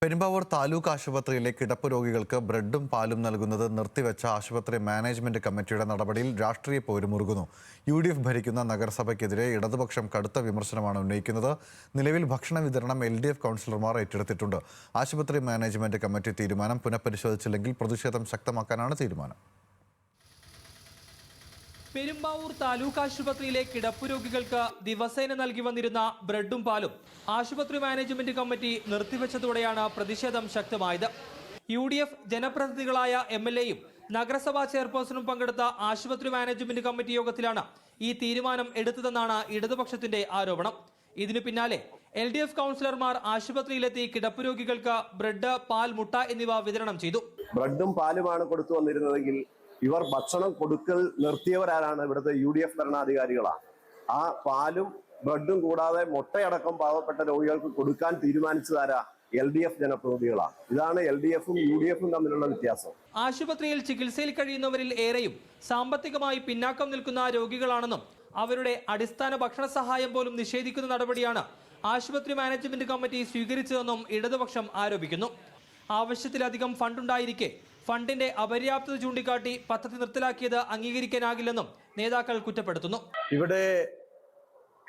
പെരുമ്പാവൂർ താലൂക്ക് ആശുപത്രിയിലെ കിടപ്പ് രോഗികൾക്ക് ബ്രെഡും പാലും നൽകുന്നത് നിർത്തിവെച്ച ആശുപത്രി മാനേജ്മെന്റ് കമ്മിറ്റിയുടെ നടപടിയിൽ രാഷ്ട്രീയ പോരുമുറുകുന്നു. UDF ഭരിക്കുന്ന നഗരസഭയ്ക്കെതിരെ ഇടതുപക്ഷം കടുത്ത വിമർശനമാണ് ഉന്നയിക്കുന്നത്. നിലവിൽ ഭക്ഷണ വിതരണം LDF കൗൺസിലർമാർ ഏറ്റെടുത്തിട്ടുണ്ട്. ആശുപത്രി മാനേജ്മെന്റ് കമ്മിറ്റി തീരുമാനം പുനഃപരിശോധിച്ചില്ലെങ്കിൽ പ്രതിഷേധം ശക്തമാക്കാനാണ് തീരുമാനം. പെരുമ്പാവൂർ താലൂക്ക് ആശുപത്രിയിലെ കിടപ്പ് രോഗികൾക്ക് ദിവസേന നൽകി വന്നിരുന്ന ബ്രെഡും പാലും ആശുപത്രി മാനേജ്മെന്റ് കമ്മിറ്റി നിർത്തിവെച്ചതോടെയാണ് പ്രതിഷേധം ശക്തമായത്. UDF ജനപ്രതിനിധികളായ MLAയും നഗരസഭാ ചെയർപേഴ്സണും പങ്കെടുത്ത ആശുപത്രി മാനേജ്മെന്റ് കമ്മിറ്റി യോഗത്തിലാണ് ഈ തീരുമാനം എടുത്തതെന്നാണ് ഇടതുപക്ഷത്തിന്റെ ആരോപണം. ഇതിനു പിന്നാലെ LDF കൗൺസിലർമാർ ആശുപത്രിയിലെത്തി കിടപ്പ് രോഗികൾക്ക് ബ്രെഡ്, പാൽ, മുട്ട എന്നിവ വിതരണം ചെയ്തു. ബ്രെഡും പാലുമാണ് കൊടുത്തു വന്നിരുന്നതെങ്കിൽ ഇവർ ഭക്ഷണം കൊടുക്കൽ നിർത്തിയവരാരാണ്? ഇവിടുത്തെ UDF ഭരണാധികാരികളാണ്. ആ പാലും ബ്രെഡും കൂടാതെ മുട്ടയടക്കം പാവപ്പെട്ട രോഗികൾക്ക് കൊടുക്കാൻ തീരുമാനിച്ചതാരാ? LDF ജനപ്രതിനിധികളാണ്. ഇതാണ് LDFും UDFും തമ്മിലുള്ള വ്യത്യാസം. ആശുപത്രിയിൽ ചികിത്സയിൽ കഴിയുന്നവരിൽ ഏറെയും സാമ്പത്തികമായി പിന്നാക്കം നിൽക്കുന്ന രോഗികളാണെന്നും അവരുടെ അടിസ്ഥാന ഭക്ഷണ സഹായം പോലും നിഷേധിക്കുന്ന നടപടിയാണ് ആശുപത്രി മാനേജ്മെന്റ് കമ്മിറ്റി സ്വീകരിച്ചതെന്നും ഇടതുപക്ഷം ആരോപിക്കുന്നു. ആവശ്യത്തിലധികം ഫണ്ടുണ്ടായിരിക്കെ ഫണ്ടിന്റെ അപര്യാപ്തത ചൂണ്ടിക്കാട്ടി പദ്ധതി നിർത്തലാക്കിയത് അംഗീകരിക്കാനാകില്ലെന്നും നേതാക്കൾ കുറ്റപ്പെടുത്തുന്നു. ഇവിടെ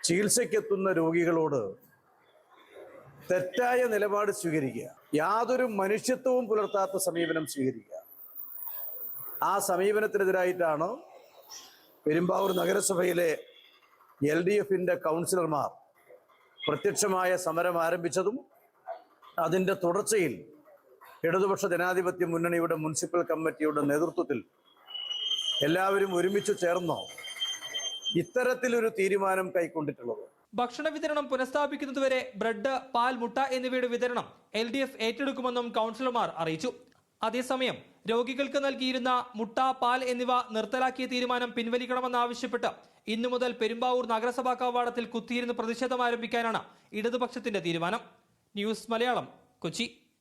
ചികിത്സയ്ക്കെത്തുന്ന രോഗികളോട് തെറ്റായ നിലപാട് സ്വീകരിക്കുക, യാതൊരു മനുഷ്യത്വവും പുലർത്താത്ത സമീപനം സ്വീകരിക്കുക, ആ സമീപനത്തിനെതിരായിട്ടാണ് പെരുമ്പാവൂർ നഗരസഭയിലെ LDFന്റെ കൗൺസിലർമാർ പ്രത്യക്ഷമായ സമരം ആരംഭിച്ചതും അതിൻ്റെ തുടർച്ചയിൽ ഇടതുപക്ഷ ജനാധിപത്യ മുന്നണിയുടെ മുനിസിപ്പൽ കമ്മിറ്റിയുടെ നേതൃത്വത്തിൽ എല്ലാവരും ഒരുമിച്ച് ചേർന്നോ ഇത്തരത്തിലൊരു തീരുമാനം കൈക്കൊണ്ടിട്ടുള്ളത്. ഭക്ഷണ വിതരണം പുനഃസ്ഥാപിക്കുന്നതുവരെ ബ്രെഡ്, പാൽ, മുട്ട എന്നിവയുടെ വിതരണം LDF ഏറ്റെടുക്കുമെന്നും കൗൺസിലർമാർ അറിയിച്ചു. അതേസമയം രോഗികൾക്ക് നൽകിയിരുന്ന മുട്ട, പാൽ എന്നിവ നിർത്തലാക്കിയ തീരുമാനം പിൻവലിക്കണമെന്നാവശ്യപ്പെട്ട് ഇന്നു മുതൽ പെരുമ്പാവൂർ നഗരസഭാ കവാടത്തിൽ കുത്തിയിരുന്ന് പ്രതിഷേധം ആരംഭിക്കാനാണ് ഇടതുപക്ഷത്തിന്റെ തീരുമാനം. ന്യൂസ് മലയാളം, കൊച്ചി.